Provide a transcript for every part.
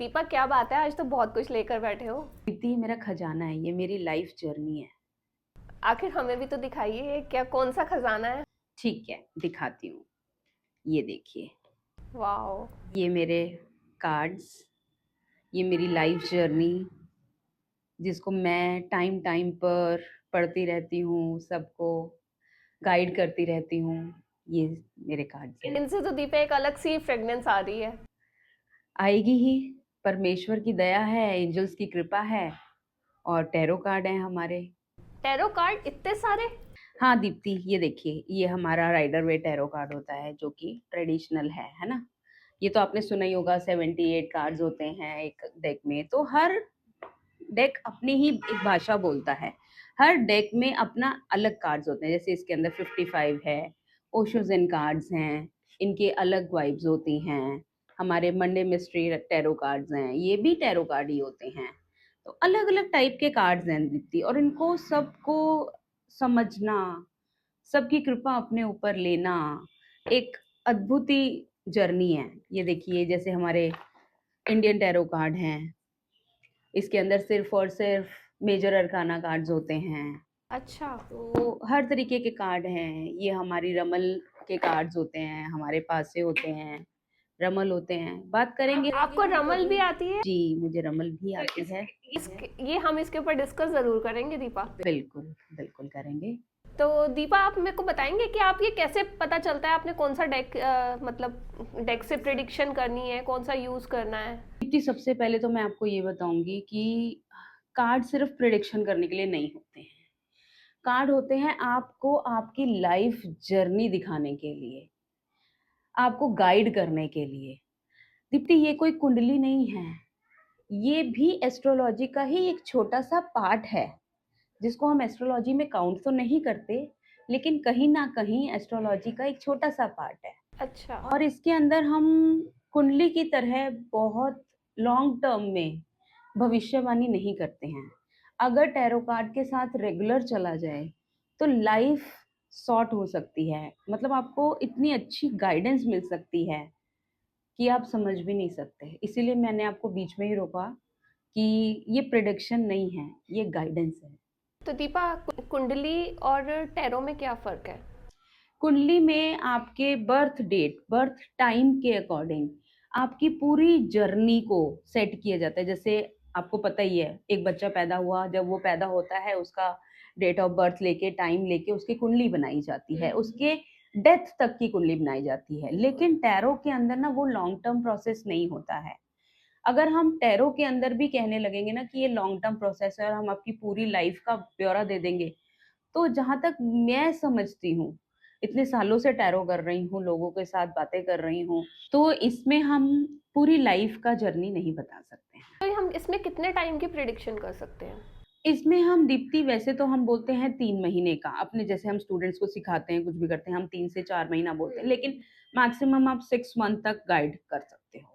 दीपक, क्या बात है, आज तो बहुत कुछ लेकर बैठे हो। प्रीति मेरा खजाना है, ये मेरी लाइफ जर्नी है। आखिर हमें भी तो दिखाइए, क्या कौन सा खजाना है। ठीक है, दिखाती हूँ। ये देखिए, वाह। ये मेरे कार्ड्स, ये मेरी लाइफ जर्नी जिसको मैं टाइम टाइम पर पढ़ती रहती हूँ, सबको गाइड करती रहती हूँ। ये मेरे कार्ड्स हैं। इनसे तो दीपा एक अलग सी फ्रेग्रेंस आ रही है। आएगी ही, परमेश्वर की दया है, एंजल्स की कृपा है और टैरो कार्ड हैं हमारे। टैरो कार्ड इतने सारे। हाँ दीप्ति, ये देखिए, ये हमारा राइडर वे टैरो कार्ड होता है जो कि ट्रेडिशनल है ना। ये तो आपने सुना ही होगा, 78 कार्ड्स होते हैं एक डेक में। तो हर डेक अपनी ही एक भाषा बोलता है। हर डेक में अपना अलग कार्ड्स होते हैं। जैसे इसके अंदर 55 है, ओशोजन कार्ड्स हैं, इनके अलग वाइब्स होती हैं। हमारे मंडे मिस्ट्री टैरो कार्ड्स हैं, ये भी टैरो कार्ड ही होते हैं। तो अलग अलग टाइप के कार्ड्स हैं दीप्ति, और इनको सबको समझना, सबकी कृपा अपने ऊपर लेना एक अद्भुत ही जर्नी है। ये देखिए, जैसे हमारे इंडियन टैरो कार्ड हैं, इसके अंदर सिर्फ और सिर्फ मेजर अरकाना कार्ड्स होते हैं। अच्छा। तो हर तरीके के कार्ड हैं। ये हमारी रमल के कार्ड्स होते हैं, हमारे पास से होते हैं, रमल होते हैं। बात करेंगे। आपको रमल भी आती है? जी, मुझे रमल भी तो आती है। ये हम इसके ऊपर डिस्कस जरूर करेंगे दीपा। बिल्कुल, बिल्कुल करेंगे। तो दीपा, आप मेरे को बताएंगे कि आप ये कैसे पता चलता है आपने कौन सा डेक, मतलब डेक से प्रिडिक्शन करनी है, कौन सा यूज करना है। दीप्ति, सबसे पहले तो मैं आपको ये बताऊंगी कि कार्ड सिर्फ प्रिडिक्शन करने के लिए नहीं होते हैं। कार्ड होते हैं आपको आपकी लाइफ जर्नी दिखाने के लिए, आपको गाइड करने के लिए। दीप्ति, ये कोई कुंडली नहीं है, ये भी एस्ट्रोलॉजी का ही एक छोटा सा पार्ट है, जिसको हम एस्ट्रोलॉजी में काउंट तो नहीं करते, लेकिन कहीं ना कहीं एस्ट्रोलॉजी का एक छोटा सा पार्ट है। अच्छा। और इसके अंदर हम कुंडली की तरह बहुत लॉन्ग टर्म में भविष्यवाणी नहीं करते हैं। अगर टैरो कार्ड के साथ रेगुलर चला जाए तो लाइफ सॉर्ट हो सकती है। मतलब आपको इतनी अच्छी गाइडेंस मिल सकती है कि आप समझ भी नहीं सकते। इसीलिए मैंने आपको बीच में ही रोका कि ये प्रिडिक्शन नहीं है, ये गाइडेंस है। तो दीपा, कुंडली और टैरो में क्या फर्क है? कुंडली में आपके बर्थ डेट, बर्थ टाइम के अकॉर्डिंग आपकी पूरी जर्नी को सेट किया जाता है। जैसे आपको पता ही है, एक बच्चा पैदा हुआ, जब वो पैदा होता है उसका डेट ऑफ बर्थ लेके, टाइम लेके उसकी कुंडली बनाई जाती है, उसके डेथ तक की कुंडली बनाई जाती है। लेकिन टैरो के अंदर ना वो लॉन्ग टर्म प्रोसेस नहीं होता है। अगर हम टैरो के अंदर भी कहने लगेंगे ना कि ये लॉन्ग टर्म प्रोसेस है और हम आपकी पूरी लाइफ का ब्यौरा दे देंगे, तो जहाँ तक मैं समझती हूँ, इतने सालों से टैरो कर रही हूँ, लोगों के साथ बातें कर रही हूँ, तो इसमें हम पूरी लाइफ का जर्नी नहीं बता सकते हैं। तो हम इसमें कितने टाइम की प्रिडिक्शन कर सकते हैं? इसमें हम दीप्ति, वैसे तो हम बोलते हैं 3 महीने का, अपने जैसे हम स्टूडेंट्स को सिखाते हैं, कुछ भी करते हैं, हम 3 से 4 महीना बोलते हैं, लेकिन मैक्सिमम आप 6 मंथ तक गाइड कर सकते हो।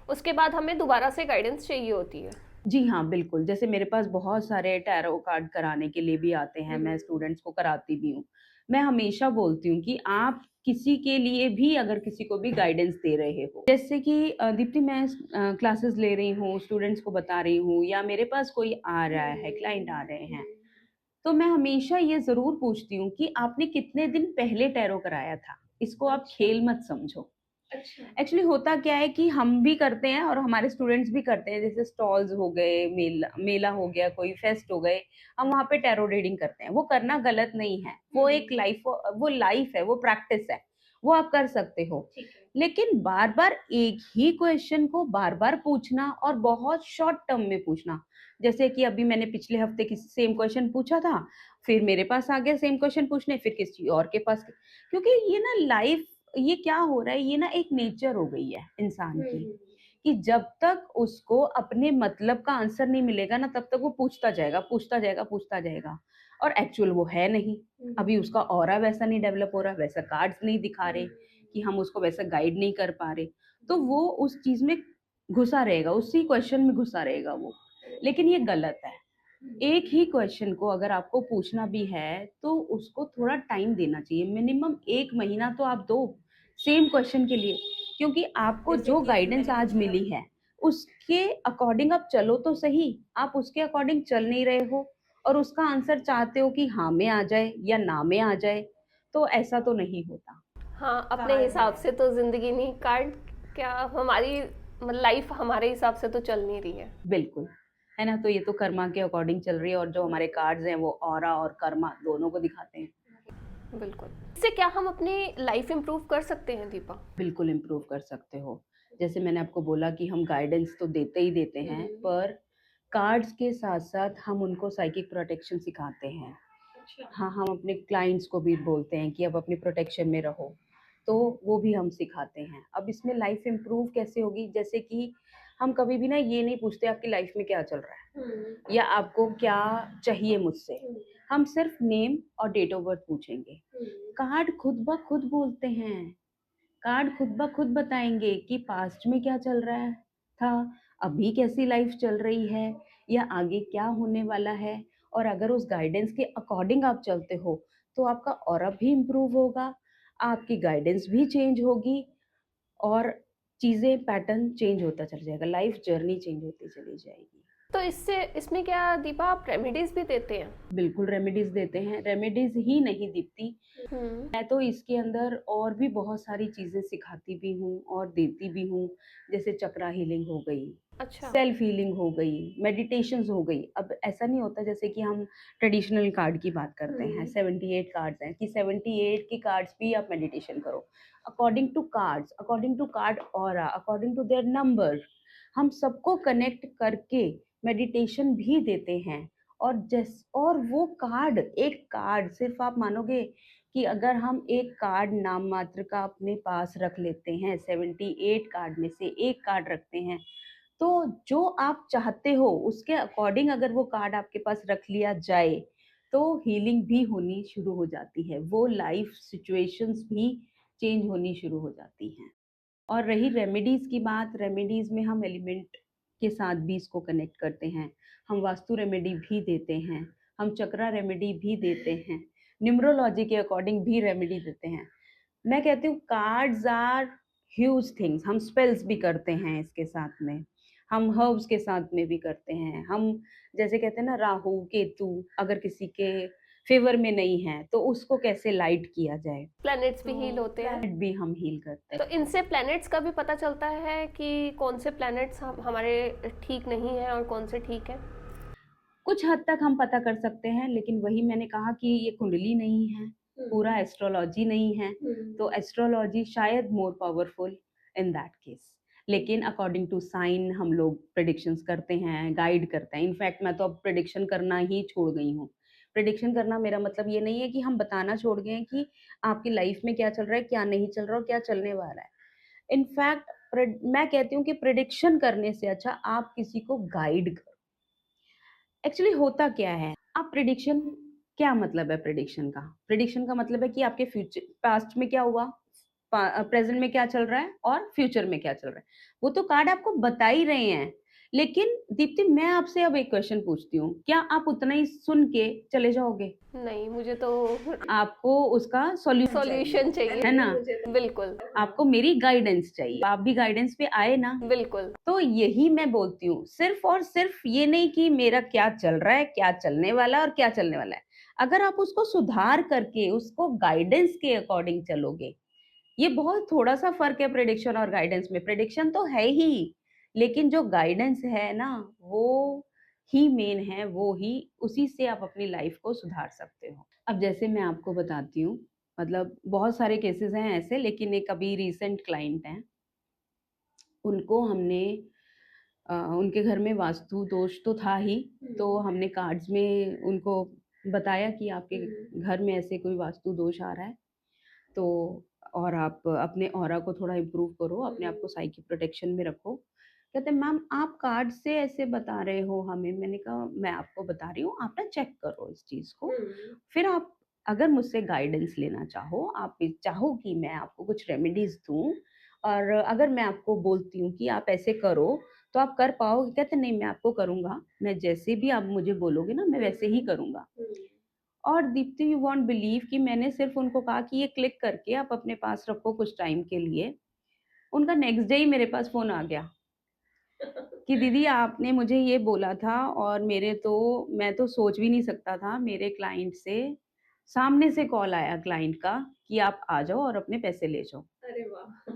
उसके बाद हमें दोबारा से गाइडेंस चाहिए होती है? जी हाँ, बिल्कुल। जैसे मेरे पास बहुत सारे टैरो कार्ड कराने के लिए भी आते हैं, मैं स्टूडेंट्स को कराती भी हूँ। मैं हमेशा बोलती हूँ कि आप किसी के लिए भी अगर किसी को भी गाइडेंस दे रहे हो, जैसे कि दीप्ति, मैं क्लासेस ले रही हूँ, स्टूडेंट्स को बता रही हूँ, या मेरे पास कोई आ रहा है, क्लाइंट आ रहे हैं, तो मैं हमेशा ये ज़रूर पूछती हूँ कि आपने कितने दिन पहले टैरो कराया था? इसको आप खेल मत समझो। अच्छा। एक्चुअली होता क्या है कि हम भी करते हैं और हमारे स्टूडेंट्स भी करते हैं। जैसे स्टॉल्स हो गए, मेला मेला हो गया, कोई फेस्ट हो गए, हम वहाँ पे टैरो रीडिंग करते हैं। वो करना गलत नहीं है, वो एक लाइफ है, वो प्रैक्टिस है, वो आप कर सकते हो। लेकिन बार-बार एक ही क्वेश्चन को बार-बार पूछना और बहुत शॉर्ट टर्म में पूछना, जैसे कि अभी मैंने पिछले हफ्ते किसी सेम क्वेश्चन पूछा था, फिर मेरे पास आ गया सेम क्वेश्चन पूछने, फिर किसी और के पास। क्योंकि ये ना लाइफ, ये क्या हो रहा है, ये ना एक नेचर हो गई है इंसान की, कि जब तक उसको अपने मतलब का आंसर नहीं मिलेगा ना, तब तक वो पूछता जाएगा, पूछता जाएगा, पूछता जाएगा। और एक्चुअल वो है नहीं। अभी उसका ऑरा वैसा नहीं डेवलप हो रहा, वैसा कार्ड्स नहीं दिखा रहे कि हम उसको वैसा गाइड नहीं कर पा रहे, तो वो उस चीज में घुसा रहेगा, उसी क्वेश्चन में घुसा रहेगा वो। लेकिन ये गलत है। एक ही क्वेश्चन को अगर आपको पूछना भी है तो उसको थोड़ा टाइम देना चाहिए, मिनिमम 1 महीना तो आप दो सेम क्वेश्चन के लिए। क्योंकि आपको जो गाइडेंस आज मिली है उसके अकॉर्डिंग आप चलो तो सही, आप उसके अकॉर्डिंग चल नहीं रहे हो और उसका आंसर चाहते हो कि हाँ में आ जाए या ना में आ जाए, तो ऐसा तो नहीं होता। हाँ, अपने कार्ड हिसाब है। से तो जिंदगी नहीं कार्ड, क्या हमारी लाइफ हमारे हिसाब से तो चल नहीं रही है। बिल्कुल, है ना? तो ये तो कर्मा के अकॉर्डिंग चल रही है और जो हमारे कार्ड्स हैं वो ऑरा और कर्मा दोनों को दिखाते हैं। बिल्कुल। इससे क्या हम अपनी लाइफ इम्प्रूव कर सकते हैं दीपा? बिल्कुल इम्प्रूव कर सकते हो। जैसे मैंने आपको बोला कि हम गाइडेंस तो देते ही देते हैं, पर कार्ड्स के साथ-साथ हम उनको साइकिक प्रोटेक्शन सिखाते हैं। हाँ, हम अपने क्लाइंट्स को भी बोलते हैं कि अब अपनी प्रोटेक्शन में रहो, तो वो भी हम सिखाते हैं। अब इसमें लाइफ इम्प्रूव कैसे होगी? जैसे कि हम कभी भी ना ये नहीं पूछते आपकी लाइफ में क्या चल रहा है या आपको क्या चाहिए मुझसे। हम सिर्फ नेम और डेट ऑफ बर्थ पूछेंगे। कार्ड खुद ब खुद बोलते हैं। कार्ड खुद ब खुद बताएँगे कि पास्ट में क्या चल रहा है था, अभी कैसी लाइफ चल रही है या आगे क्या होने वाला है। और अगर उस गाइडेंस के अकॉर्डिंग आप चलते हो, तो आपका ऑरा भी इम्प्रूव होगा, आपकी गाइडेंस भी चेंज होगी और चीज़ें पैटर्न चेंज होता चला जाएगा, लाइफ जर्नी चेंज होती चली जाएगी। तो इससे इसमें क्या दीपा आप रेमेडीज भी देते हैं? बिल्कुल रेमेडीज़ देते हैं, रेमेडीज़ ही नहीं दीप्ति, हम्म। मैं तो इसके अंदर और भी बहुत सारी चीज़ें सिखाती भी हूँ और देती भी हूँ। जैसे चक्रा हीलिंग हो गई, अच्छा। सेल्फ हीलिंग हो गई, मेडिटेशंस हो गई। अब ऐसा नहीं होता जैसे कि हम ट्रेडिशनल कार्ड की बात करते हैं, 78 कार्ड्स हैं कि 78 के कार्ड्स पे आप मेडिटेशन करो। According to cards, according to card aura, according to their number, हम सबको कनेक्ट करके मेडिटेशन भी देते हैं। और वो कार्ड, एक कार्ड सिर्फ़ आप मानोगे कि अगर हम एक कार्ड नाम मात्र का अपने पास रख लेते हैं, 78 कार्ड में से एक कार्ड रखते हैं, तो जो आप चाहते हो उसके अकॉर्डिंग अगर वो कार्ड आपके पास रख लिया जाए, तो हीलिंग भी होनी शुरू हो जाती है। वो लाइफ सिचुएशंस भी चेंज होनी शुरू हो जाती हैं। और रही रेमेडीज़ की बात, रेमेडीज़ में हम एलिमेंट के साथ भी इसको कनेक्ट करते हैं। हम वास्तु रेमेडी भी देते हैं, हम चक्रा रेमेडी भी देते हैं, न्यूमरोलॉजी के अकॉर्डिंग भी रेमेडी देते हैं। मैं कहती हूँ कार्ड्स आर ह्यूज थिंग्स, हम स्पेल्स भी करते हैं इसके साथ में, हम हर्ब्स के साथ में भी करते हैं। हम जैसे कहते हैं ना राहु, केतु अगर किसी के फ़ेवर में नहीं है, तो उसको कैसे लाइट किया जाए, प्लैनेट्स भी तो हील होते हैं। प्लैनेट भी हम हील करते तो हैं। इनसे प्लैनेट्स का भी पता चलता है कि कौन से प्लैनेट्स हमारे ठीक नहीं हैं और कौन से ठीक हैं? कुछ हद तक हम पता कर सकते हैं, लेकिन वही मैंने कहा कि ये कुंडली नहीं है, पूरा एस्ट्रोलॉजी नहीं है, तो एस्ट्रोलॉजी शायद more powerful in that case. लेकिन अकॉर्डिंग टू साइन हम लोग प्रेडिक्शंस करते हैं, गाइड करते हैं। इनफैक्ट मैं तो अब प्रेडिक्शन करना ही छोड़ गई हूँ। प्रेडिक्शन करना मेरा मतलब ये नहीं है कि हम बताना छोड़ गए हैं कि आपकी लाइफ में क्या चल रहा है, क्या नहीं चल रहा और क्या चलने वाला है। इनफैक्ट मैं कहती हूँ कि प्रेडिक्शन करने से अच्छा आप किसी को गाइड करो। एक्चुअली होता क्या है, आप प्रिडिक्शन, क्या मतलब है प्रिडिक्शन का? प्रिडिक्शन का मतलब है कि आपके फ्यूचर पास्ट में क्या हुआ, प्रेजेंट में क्या चल रहा है और फ्यूचर में क्या चल रहा है। वो तो कार्ड आपको बता ही रहे हैं। लेकिन दीप्ति मैं आपसे अब एक क्वेश्चन पूछती हूँ, क्या आप उतना ही सुन के चले जाओगे? नहीं, मुझे तो आपको उसका सॉल्यूशन चाहिए, सॉल्यूशन चाहिए। है ना? बिल्कुल। आपको मेरी गाइडेंस चाहिए, आप भी गाइडेंस पे आए ना? बिल्कुल। तो यही मैं बोलती हूँ, सिर्फ़ और सिर्फ़ ये नहीं कि मेरा क्या चल रहा है, क्या चलने वाला है और क्या चलने वाला है। अगर आप उसको सुधार करके, उसको गाइडेंस के अकॉर्डिंग चलोगे, ये बहुत थोड़ा-सा फ़र्क है प्रेडिक्शन और गाइडेंस में। प्रेडिक्शन तो है ही, लेकिन जो गाइडेंस है ना, वो ही मेन है, वो ही उसी से आप अपनी लाइफ़ को सुधार सकते हो। अब जैसे मैं आपको बताती हूँ, मतलब बहुत सारे केसेज़ हैं ऐसे, लेकिन एक अभी रिसेंट क्लाइंट हैं, उनको हमने उनके घर में वास्तु दोष तो था ही, तो हमने कार्ड्स में उनको बताया कि आपके घर में ऐसे कोई वास्तु दोष आ रहा है, तो और आप अपने ऑरा को थोड़ा इम्प्रूव करो, अपने आप को साइकिक प्रोटेक्शन में रखो। कहते हैं मैम आप कार्ड से ऐसे बता रहे हो हमें। मैंने कहा मैं आपको बता रही हूँ, आप ना चेक करो इस चीज़ को। फिर आप अगर मुझसे गाइडेंस लेना चाहो, आप ये चाहो कि मैं आपको कुछ रेमेडीज़ दूँ और अगर मैं आपको बोलती हूँ कि आप ऐसे करो, तो आप कर पाओगे? कहते नहीं मैं आपको करूँगा, मैं जैसे भी आप मुझे बोलोगे ना मैं वैसे ही करूँगा। और दीप्ति यू वॉन्ट बिलीव कि मैंने सिर्फ़ उनको कहा कि ये क्लिक करके आप अपने पास रखो कुछ टाइम के लिए। उनका नेक्स्ट डे ही मेरे पास फ़ोन आ गया कि दीदी आपने मुझे ये बोला था और मैं तो सोच भी नहीं सकता था, मेरे क्लाइंट से सामने से कॉल आया क्लाइंट का कि आप आ जाओ और अपने पैसे ले जाओ। अरे वाह!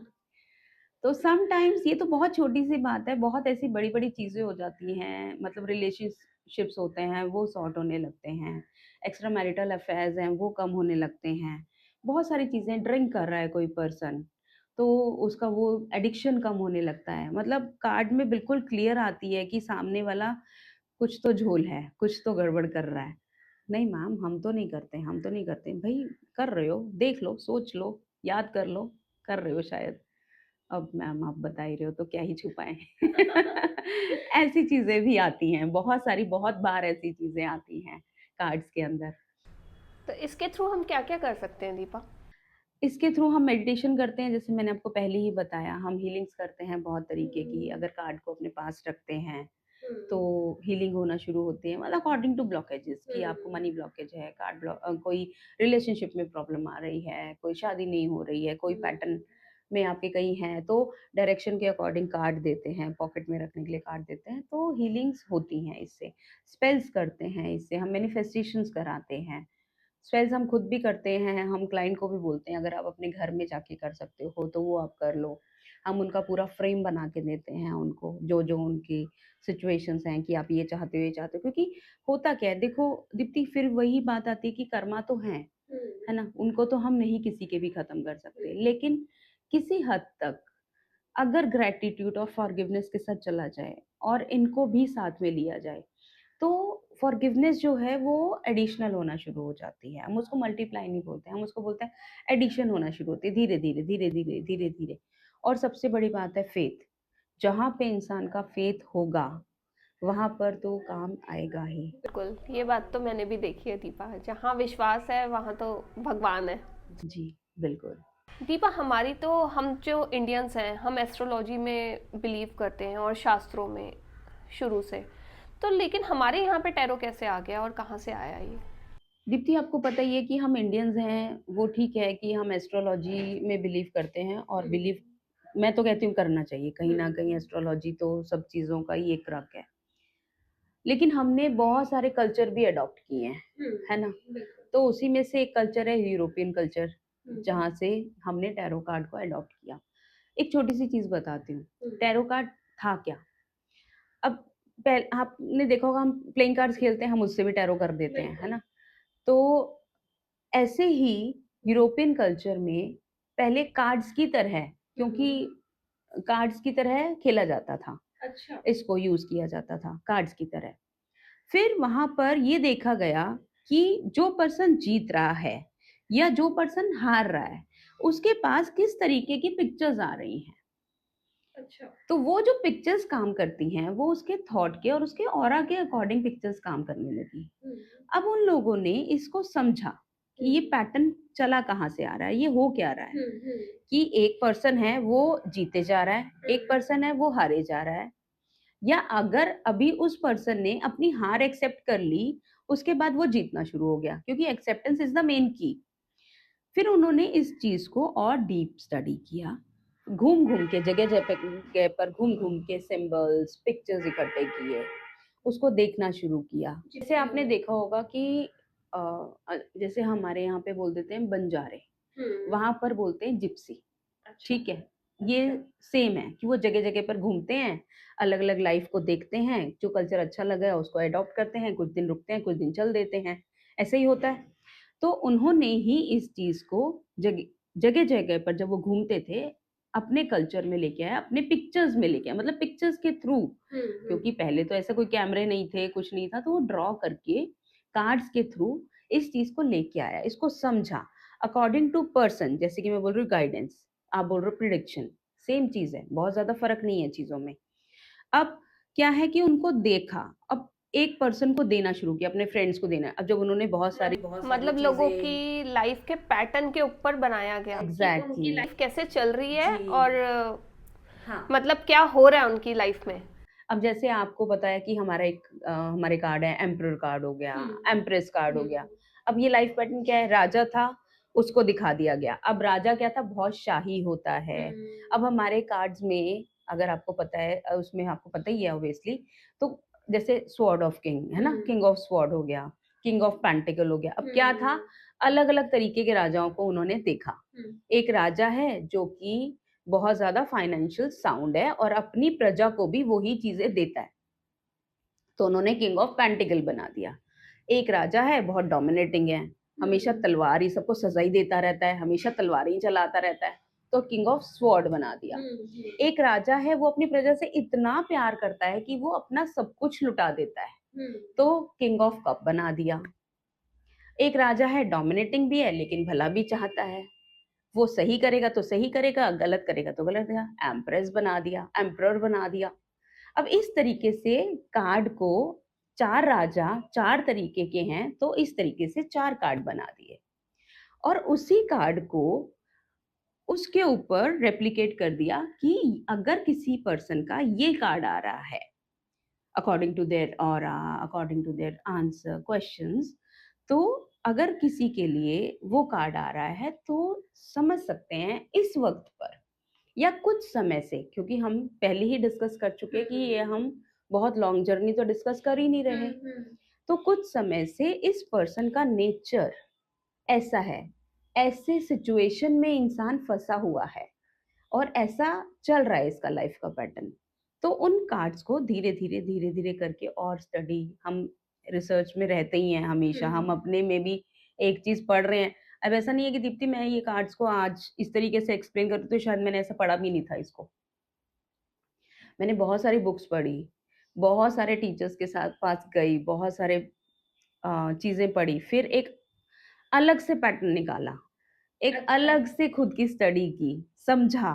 तो समटाइम्स ये तो बहुत छोटी-सी बात है, बहुत ऐसी बड़ी-बड़ी चीज़ें हो जाती हैं, मतलब रिलेशनशिप्स होते हैं, वो सॉर्ट होने लगते हैं, एक्स्ट्रा मैरिटल अफेयर्स हैं, वो कम होने लगते हैं। बहुत सारी चीज़ें, ड्रिंक कर रहा है कोई पर्सन, तो उसका वो एडिक्शन कम होने लगता है। मतलब कार्ड में बिल्कुल क्लियर आती है कि सामने वाला कुछ तो झोल है, कुछ तो गड़बड़ कर रहा है। नहीं मैम, हम तो नहीं करते, हम तो नहीं करते। भई कर रहे हो, देख लो, सोच लो, याद कर लो, कर रहे हो शायद। अब मैम आप बता ही रहे हो तो क्या ही छुपाएँ। ऐसी चीज़ें भी आती हैं, बहुत सारी बहुत बार ऐसी चीज़ें आती हैं कार्ड्स के अंदर। तो इसके थ्रू हम क्या-क्या कर सकते हैं दीपा? इसके थ्रू हम मेडिटेशन करते हैं, जैसे मैंने आपको पहले ही बताया, हम हीलिंग्स करते हैं बहुत तरीके की। हुँ, अगर कार्ड को अपने पास रखते हैं, तो हुँ, हीलिंग होना शुरू होती है, मतलब अकॉर्डिंग टू ब्लॉकेजेस कि आपको हुँ, मनी ब्लॉकेज है, कोई रिलेशनशिप में प्रॉब्लम आ रही है, कोई शादी नहीं हो रही है, कोई पैटर्न हुँ, में आपके कहीं है, तो डायरेक्शन के अकॉर्डिंग कार्ड देते हैं, पॉकेट में रखने के लिए कार्ड देते हैं, तो हीलिंग्स होती हैं इससे। स्पेल्स करते हैं इससे, हम मैनिफेस्टेशंस कराते हैं। स्पेल्स हम खुद भी करते हैं, हम क्लाइंट को भी बोलते हैं अगर आप अपने घर में जाके कर सकते हो तो वो आप कर लो। हम उनका पूरा फ्रेम बना के देते हैं उनको, जो-जो उनकी सिचुएशंस हैं कि आप ये चाहते हो, ये चाहते हो, क्योंकि होता क्या है देखो दीप्ति, फिर वही बात आती है कि कर्मा तो हैं, हुँ, है ना? उनको तो हम नहीं किसी के भी खत्म कर सकते। लेकिन किसी हद तक अगर ग्रैटिट्यूड और फॉरगिवनेस के साथ चला जाए और इनको भी साथ में लिया जाए, तो फॉरगिवनेस जो है वो एडिशनल होना शुरू हो जाती है। हम उसको मल्टीप्लाई नहीं बोलते, हम उसको बोलते हैं एडिशन होना शुरू होती है धीरे-धीरे, धीरे-धीरे, धीरे-धीरे। और सबसे बड़ी बात है फेथ। जहाँ पे इंसान का फेथ होगा, वहाँ पर तो काम आएगा ही। बिल्कुल, ये बात तो मैंने भी देखी है दीपा, जहाँ विश्वास है वहाँ तो भगवान है। जी, बिल्कुल। दीपा हमारी तो हम जो इंडियंस हैं हम एस्ट्रोलॉजी में बिलीव करते हैं और शास्त्रों में शुरू से। तो लेकिन हमारे यहाँ पे टैरो कैसे आ गया और कहाँ से आया ये? दीप्ति आपको पता ही है कि हम इंडियंस हैं, वो ठीक है कि हम एस्ट्रोलॉजी में बिलीव करते हैं और हुँ, बिलीव मैं तो कहती हूँ करना चाहिए। कहीं न कहीं हुँ, एस्ट्रोलॉजी तो सब चीज़ों का ही एक रग है। लेकिन हमने बहुत सारे कल्चर भी अडॉप्ट किए हैं, हुँ, है ना? बिल्कुल। तो उसी में से एक कल्चर है यूरोपियन कल्चर, हुँ, जहाँ से हमने टैरो कार्ड को अडॉप्ट किया। एक छोटी-सी चीज़ बताती हूँ, हुँ, टैरो कार्ड था क्या? अब आपने देखा होगा हम प्लेइंग कार्ड्स खेलते हैं, हम उससे भी टैरो कर देते हैं, है बिल्कुल। ना? तो ऐसे ही यूरोपियन कल्चर में पहले कार्ड्स की तरह, हुँ, क्योंकि हुँ। कार्ड्स की तरह खेला जाता था, अच्छा। इसको यूज़ किया जाता था कार्ड्स की तरह। फिर वहाँ पर ये देखा गया कि जो पर्सन जीत रहा है या जो पर्सन हार रहा है, उसके पास किस तरीके की पिक्चर्स आ रही हैं। अच्छा। तो वो जो पिक्चर्स काम करती हैं, वो उसके थॉट के और उसके ऑरा के अकॉर्डिंग पिक्चर्स काम करने लगी। हुँ, अब उन लोगों ने इसको समझा कि हुँ, ये पैटर्न चला कहाँ से आ रहा है, ये हो क्या रहा है, हुँ, हुँ, कि एक पर्सन है वो जीते जा रहा है, एक हुँ, पर्सन है वो हारे जा रहा है, या अगर अभी उस पर्सन ने अपनी हार एक्सेप्ट कर ली, उसके बाद वो जीतना शुरू हो गया, क्योंकि एक्सेप्टेंस इज़ द मेन की। फिर उन्होंने इस चीज़ को और डीप स्टडी किया। घूम-घूम के जगह पर घूम-घूम के सिंबल्स, पिक्चर्स इकट्ठे किए, उसको देखना शुरू किया। जैसे आपने हुँ, देखा होगा कि जैसे हमारे यहाँ पे बोल देते हैं बंजारे, हुँ। वहाँ पर बोलते हैं जिप्सी, अच्छा, ठीक है? ये अच्छा। सेम है कि वो जगह-जगह पर घूमते हैं, अलग-अलग लाइफ़ को देखते हैं, जो कल्चर अच्छा लगा है उसको अडॉप्ट करते हैं, कुछ दिन रुकते हैं, कुछ दिन चल देते हैं, ऐसे ही होता है। तो उन्होंने ही इस चीज़ को जगह-जगह पर जब वो घूमते थे, अपने कल्चर में लेके आए, अपने पिक्चर्स में लेके आए, मतलब पिक्चर्स के थ्रू, हुँ, क्योंकि हुँ। पहले तो ऐसा कोई कैमरे नहीं थे, कुछ नहीं था, तो वो ड्रॉ करके कार्ड्स के थ्रू इस चीज़ को लेके आया, इसको समझा अकॉर्डिंग टू पर्सन, जैसे कि मैं बोल रही हूँ गाइडेंस, आप बोल रहे हो प्रिडिक्शन, सेम चीज़ है, बहुत ज़्यादा फ़र्क नहीं है चीज़ों में। अब क्या है कि उनको देखा, अब एक पर्सन को देना शुरू किया, अपने फ्रेंड्स को देना। अब जब उन्होंने बहुत सारी मतलब लोगों चीज़ें की लाइफ के पैटर्न के ऊपर बनाया गया कि उनकी एग्ज़ैक्टली, लाइफ कैसे चल रही है जी, और हाँ। मतलब क्या हो रहा है उनकी लाइफ में। अब जैसे आपको बताया कि हमारे कार्ड है, एम्परर कार्ड हो गया, हुँ, एम्प्रेस कार्ड हो हुँ, गया। अब ये लाइफ पैटर्न क्या है, राजा था, उसको दिखा दिया गया। अब राजा क्या था, बहुत शाही होता है। हुँ, अब हमारे कार्ड्स में अगर आपको पता है उसमें आपको पता ही है ऑब्वियसली। तो जैसे स्वॉर्ड ऑफ किंग है ना, किंग ऑफ स्वॉर्ड हो गया, किंग ऑफ पेंटिकल हो गया। अब क्या था, अलग अलग तरीके के राजाओं को उन्होंने देखा। एक राजा है जो कि बहुत ज्यादा फाइनेंशियल साउंड है और अपनी प्रजा को भी वही चीजें देता है, तो उन्होंने किंग ऑफ पेंटिकल बना दिया। एक राजा है बहुत डोमिनेटिंग है, हमेशा तलवार ही सबको सजा ही देता रहता है, हमेशा तलवार ही चलाता रहता है, तो किंग ऑफ स्वॉर्ड बना दिया। एक राजा है वो अपनी प्रजा से इतना प्यार करता है कि वो अपना सब कुछ लुटा देता है, तो किंग ऑफ कप बना दिया। एक राजा है डोमिनेटिंग भी है लेकिन भला भी चाहता है, वो सही करेगा तो सही करेगा, गलत करेगा तो गलत करेगा, एम्प्रेस बना दिया, एम्प्रर बना दिया। अब इस तरीके से कार्ड को, चार राजा चार तरीके के हैं तो इस तरीके से चार कार्ड बना दिए, और उसी कार्ड को उसके ऊपर रेप्लिकेट कर दिया कि अगर किसी पर्सन का ये कार्ड आ रहा है according to their aura, according to their answer questions, तो अगर किसी के लिए वो कार्ड आ रहा है तो समझ सकते हैं इस वक्त पर या कुछ समय से, क्योंकि हम पहले ही डिस्कस कर चुके हैं कि ये हम बहुत लॉन्ग जर्नी तो डिस्कस कर ही नहीं रहे, तो कुछ समय से इस पर्सन का नेचर ऐसा है, ऐसे सिचुएशन में इंसान फंसा हुआ है और ऐसा चल रहा है इसका लाइफ का पैटर्न। तो उन कार्ड्स को धीरे धीरे करके और स्टडी, हम रिसर्च में रहते ही हैं हमेशा, हम अपने में भी एक चीज पढ़ रहे हैं। अब ऐसा नहीं है कि दीप्ति मैं ये कार्ड्स को आज इस तरीके से एक्सप्लेन करूँ तो शायद मैंने ऐसा पढ़ा भी नहीं था इसको। मैंने बहुत सारी बुक्स पढ़ी, बहुत सारे टीचर्स के साथ पास गई, बहुत सारे चीजें पढ़ी, फिर एक अलग से पैटर्न निकाला, एक अच्छा। अलग से खुद की स्टडी की, समझा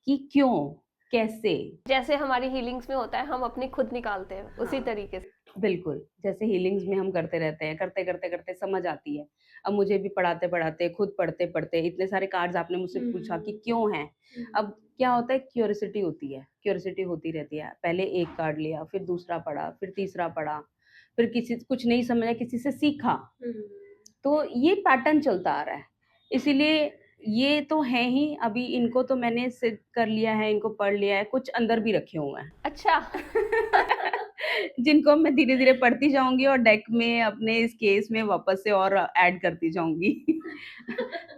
कि क्यों, कैसे। जैसे हमारी हीलिंग्स में होता है, हम अपनी खुद निकालते हैं उसी हाँ, तरीके से। बिल्कुल, जैसे हीलिंग्स में हम करते रहते हैं, करते करते करते समझ आती है। अब मुझे भी पढ़ाते पढ़ाते, खुद पढ़ते पढ़ते, इतने सारे कार्ड्स आपने मुझसे पूछा कि क्यों हैं। अब क्या होता है, क्यूरियोसिटी होती है, क्यूरियोसिटी होती रहती है। पहले एक कार्ड लिया, फिर दूसरा पढ़ा, फिर तीसरा पढ़ा, फिर किसी कुछ नहीं समझा, किसी से सीखा, तो ये पैटर्न चलता आ रहा है। इसीलिए ये तो है ही, अभी इनको तो मैंने सिद्ध कर लिया है, इनको पढ़ लिया है, कुछ अंदर भी रखे हुए हैं। अच्छा। जिनको मैं धीरे धीरे पढ़ती जाऊंगी और डेक में अपने इस केस में वापस से और ऐड करती जाऊंगी।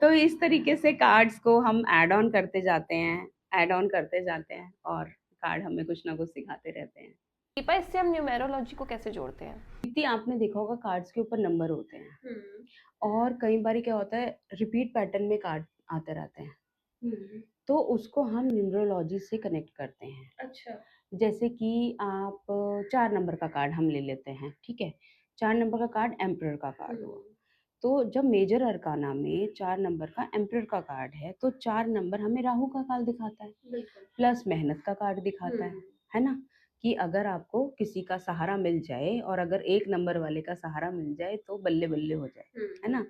तो इस तरीके से कार्ड्स को हम ऐड ऑन करते जाते हैं, ऐड ऑन करते जाते हैं, और कार्ड हमें कुछ ना कुछ सिखाते रहते हैं। दीपा, इससे हम न्यूमेरोलॉजी को कैसे जोड़ते हैं? दीप्ति, आपने देखा होगा कार्ड्स के ऊपर नंबर होते हैं, और कई बार क्या होता है, रिपीट पैटर्न में कार्ड आते रहते हैं, तो उसको हम न्यूमरोलॉजी से कनेक्ट करते हैं। अच्छा। जैसे कि आप 4 नंबर का कार्ड हम ले लेते हैं, ठीक है? 4 नंबर का कार्ड एम्परर का कार्ड हुआ। तो जब मेजर अरकाना में 4 नंबर का एम्परर का कार्ड है, तो 4 नंबर हमें राहु का काल दिखाता है, प्लस मेहनत का कार्ड दिखाता है ना? कि अगर आपको किसी का सहारा मिल जाए और अगर 1 नंबर वाले का सहारा मिल जाए तो बल्ले-बल्ले हो जाए, है ना?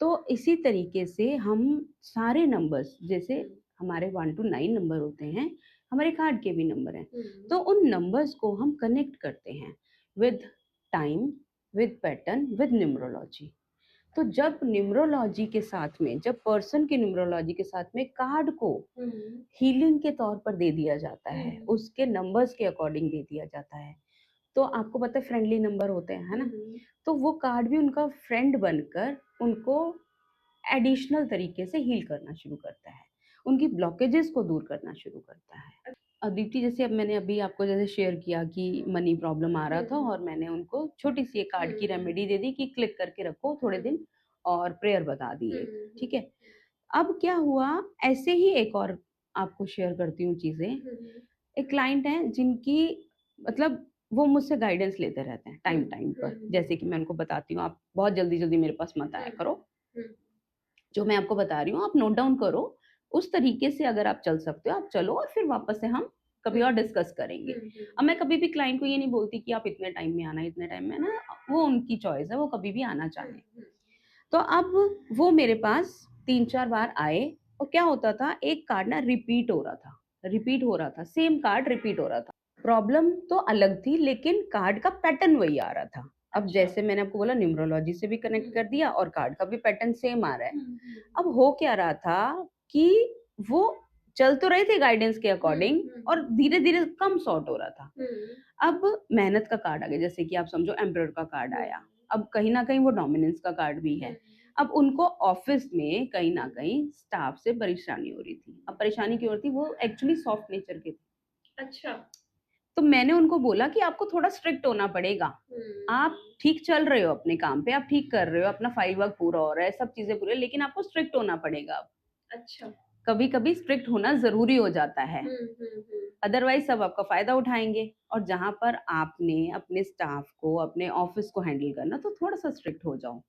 तो इसी तरीके से हम सारे नंबर्स, जैसे हमारे 1 टू 9 नंबर होते हैं, हमारे कार्ड के भी नंबर हैं, तो उन नंबर्स को हम कनेक्ट करते हैं with time, with pattern, with numerology. तो जब न्यूमरोलॉजी के साथ में, जब पर्सन की न्यूमरोलॉजी के साथ में कार्ड को हीलिंग के तौर पर दे दिया जाता है, उसके नंबर्स के अकॉर्डिंग दे दिया जाता है, तो आपको पता है फ्रेंडली नंबर होते हैं, है ना? तो वो कार्ड भी उनका फ्रेंड बनकर उनको एडिशनल तरीके से हील करना शुरू करता है, उनकी ब्लॉकेजेस को दूर करना शुरू करता है। अदिति, जैसे अब मैंने अभी आपको जैसे शेयर किया कि मनी प्रॉब्लम आ रहा था और मैंने उनको छोटी सी एक कार्ड की रेमेडी दे दी कि क्लिक करके रखो थोड़े दिन, और प्रेयर बता दी एक, ठीक है? अब क्या हुआ, ऐसे ही एक और आपको शेयर करती हूँ चीजें। एक क्लाइंट है जिनकी, मतलब वो मुझसे गाइडेंस लेते रहते हैं टाइम टाइम पर, जैसे कि मैं उनको बताती हूँ, आप बहुत जल्दी जल्दी मेरे पास मत आया करो, जो मैं आपको बता रही हूँ आप नोट डाउन करो, उस तरीके से अगर आप चल सकते हो आप चलो, और फिर वापस से हम कभी और डिस्कस करेंगे। अब मैं कभी भी क्लाइंट को ये नहीं बोलती कि आप इतने टाइम में आना, इतने टाइम में आना, वो उनकी चॉइस है, वो कभी भी आना चाहे। तो अब वो मेरे पास 3-4 बार आए, और क्या होता था, एक कार्ड ना रिपीट हो रहा था, रिपीट हो रहा था, सेम कार्ड रिपीट हो रहा था। प्रॉब्लम तो अलग थी लेकिन कार्ड का पैटर्न वही आ रहा था। अब जैसे मैंने आपको बोला न्यूमरोलॉजी से भी कनेक्ट कर दिया और कार्ड का भी पैटर्न सेम आ रहा है। अब हो क्या रहा था कि वो चल तो रहे थे गाइडेंस के अकॉर्डिंग और धीरे धीरे कम सॉर्ट हो रहा था। अब मेहनत का कार्ड आ गया, जैसे कि आप समझो एम्परर का कार्ड आया, अब कहीं ना कहीं वो डोमिनेंस का कार्ड भी है। अब उनको ऑफिस में कहीं ना कहीं स्टाफ से परेशानी हो रही थी। अब परेशानी क्यों हो रही थी, वो एक्चुअली सॉफ्ट नेचर के थे। अच्छा। तो मैंने उनको बोला कि आपको थोड़ा स्ट्रिक्ट होना पड़ेगा। आप ठीक चल रहे हो अपने काम पे, आप ठीक कर रहे हो, अपना फाइल वर्क पूरा हो रहा है, सब चीजें पूरी, लेकिन आपको स्ट्रिक्ट होना पड़ेगा अब। अच्छा। कभी कभी स्ट्रिक्ट होना जरूरी हो जाता है, अदरवाइज सब आपका फायदा उठाएंगे। और जहां पर आपने अपने स्टाफ को, अपने ऑफिस को हैंडल करना, तो थोड़ा सा स्ट्रिक्ट हो जाओ,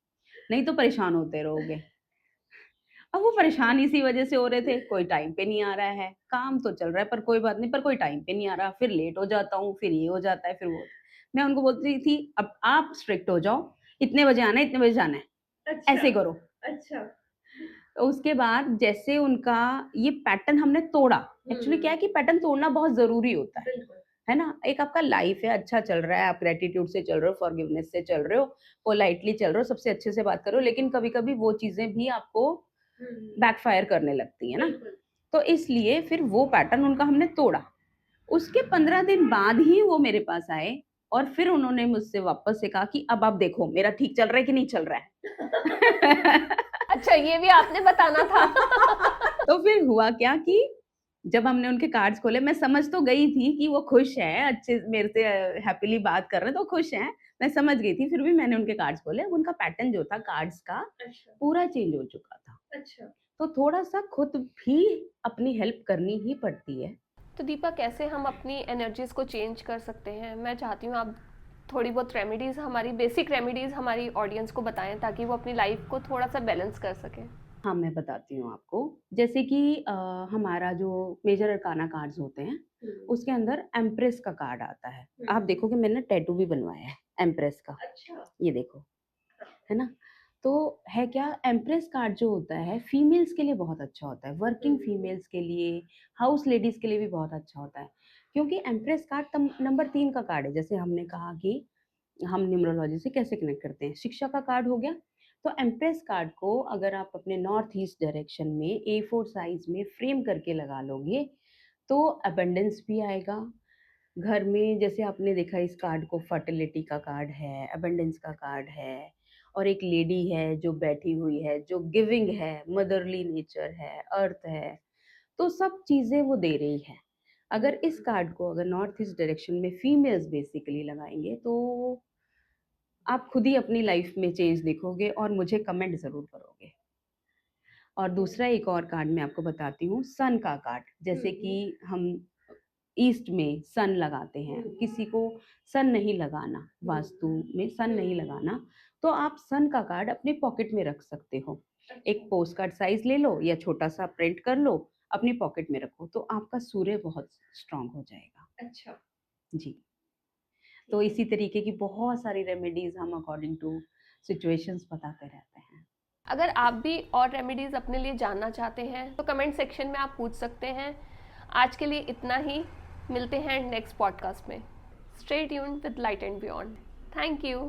नहीं तो परेशान होते रहोगे। अब वो परेशान इसी वजह से हो रहे थे, कोई टाइम पे नहीं आ रहा है, काम तो चल रहा है पर कोई बात नहीं, पर कोई टाइम पे नहीं आ रहा, फिर लेट हो जाता हूँ, फिर ये हो जाता है, फिर वो। मैं उनको बोलती थी अब आप स्ट्रिक्ट हो जाओ, इतने बजे आना है, इतने बजे जाना है, अच्छा। ऐसे करो। अच्छा। तो उसके बाद जैसे उनका ये पैटर्न हमने तोड़ा, एक्चुअली क्या है कि पैटर्न तोड़ना बहुत जरूरी होता है ना। एक आपका लाइफ है, अच्छा चल रहा है, आप ग्रेटिट्यूड से चल रहे हो, फॉरगिवनेस से चल रहे हो, पोलाइटली चल रहे हो, सबसे अच्छे से बात करो, लेकिन कभी कभी वो चीजें भी आपको बैकफायर करने लगती है ना। तो इसलिए फिर वो पैटर्न उनका हमने तोड़ा। उसके 15 दिन बाद ही वो मेरे पास आए और फिर उन्होंने मुझसे वापस से कहा कि अब आप देखो मेरा ठीक चल रहा है कि नहीं चल रहा है। अच्छा, ये भी आपने बताना था। तो फिर हुआ क्या कि जब हमने उनके कार्ड्स खोले, मैं समझ तो गई थी कि वो खुश हैं, अच्छे मेरे से हैप्पीली बात कर रहे हैं, तो खुश हैं, मैं समझ गई थी। फिर भी मैंने उनके कार्ड्स खोले, उनका पैटर्न जो था कार्ड्स का अच्छा। पूरा चेंज हो चुका था। अच्छा। तो थोड़ा-सा खुद भी अपनी हेल्प करनी ही पड़ती है। तो दीपा, कैसे हम अपनी एनर्जीज को चेंज कर सकते हैं? मैं चाहती हूँ आप थोड़ी बहुत रेमेडीज, हमारी बेसिक रेमेडीज हमारी ऑडियंस को बताएं, ताकि वो अपनी लाइफ को थोड़ा सा बैलेंस कर सकें। हाँ, मैं बताती हूँ आपको। जैसे कि हमारा जो मेजर अरकाना कार्ड्स होते हैं, उसके अंदर एम्प्रेस का कार्ड आता है। आप देखोगे मैंने टैटू भी बनवाया है एम्प्रेस का। अच्छा। ये देखो, है ना? तो है क्या, एम्प्रेस कार्ड जो होता है फीमेल्स के लिए बहुत अच्छा होता है, वर्किंग फीमेल्स के लिए, हाउस लेडीज़ के लिए भी बहुत अच्छा होता है। क्योंकि एम्प्रेस कार्ड तम नंबर 3 का कार्ड है। जैसे हमने कहा कि हम न्यूमरोलॉजी से कैसे कनेक्ट करते हैं, शिक्षा का कार्ड हो गया। तो एम्प्रेस कार्ड को अगर आप अपने नॉर्थ ईस्ट डायरेक्शन में A4 साइज में फ्रेम करके लगा लोगे, तो अबंडेंस भी आएगा घर में। जैसे आपने देखा इस कार्ड को, फर्टिलिटी का कार्ड है, अबंडेंस का कार्ड है, और एक लेडी है जो बैठी हुई है, जो गिविंग है, मदरली नेचर है, अर्थ है, तो सब चीज़ें वो दे रही है। अगर इस कार्ड को अगर नॉर्थ ईस्ट डायरेक्शन में फीमेल्स बेसिकली लगाएंगे, तो आप खुद ही अपनी लाइफ में चेंज देखोगे और मुझे कमेंट ज़रूर करोगे। और दूसरा एक और कार्ड मैं आपको बताती हूँ, सन का कार्ड। जैसे कि हम ईस्ट में सन लगाते हैं, किसी को सन नहीं लगाना, वास्तु में सन नहीं लगाना, तो आप सन का कार्ड अपने पॉकेट में रख सकते हो। एक पोस्ट कार्ड साइज ले लो या छोटा सा प्रिंट कर लो, अपनी पॉकेट में रखो, तो आपका सूर्य बहुत स्ट्रांग हो जाएगा। अच्छा। जी। तो इसी तरीके की बहुत सारी रेमेडीज हम अकॉर्डिंग टू सिचुएशंस बताते रहते हैं। अगर आप भी और रेमेडीज अपने लिए जानना चाहते हैं तो कमेंट सेक्शन में आप पूछ सकते हैं। आज के लिए इतना ही, मिलते हैं नेक्स्ट पॉडकास्ट में। Stay tuned with light and beyond. Thank you.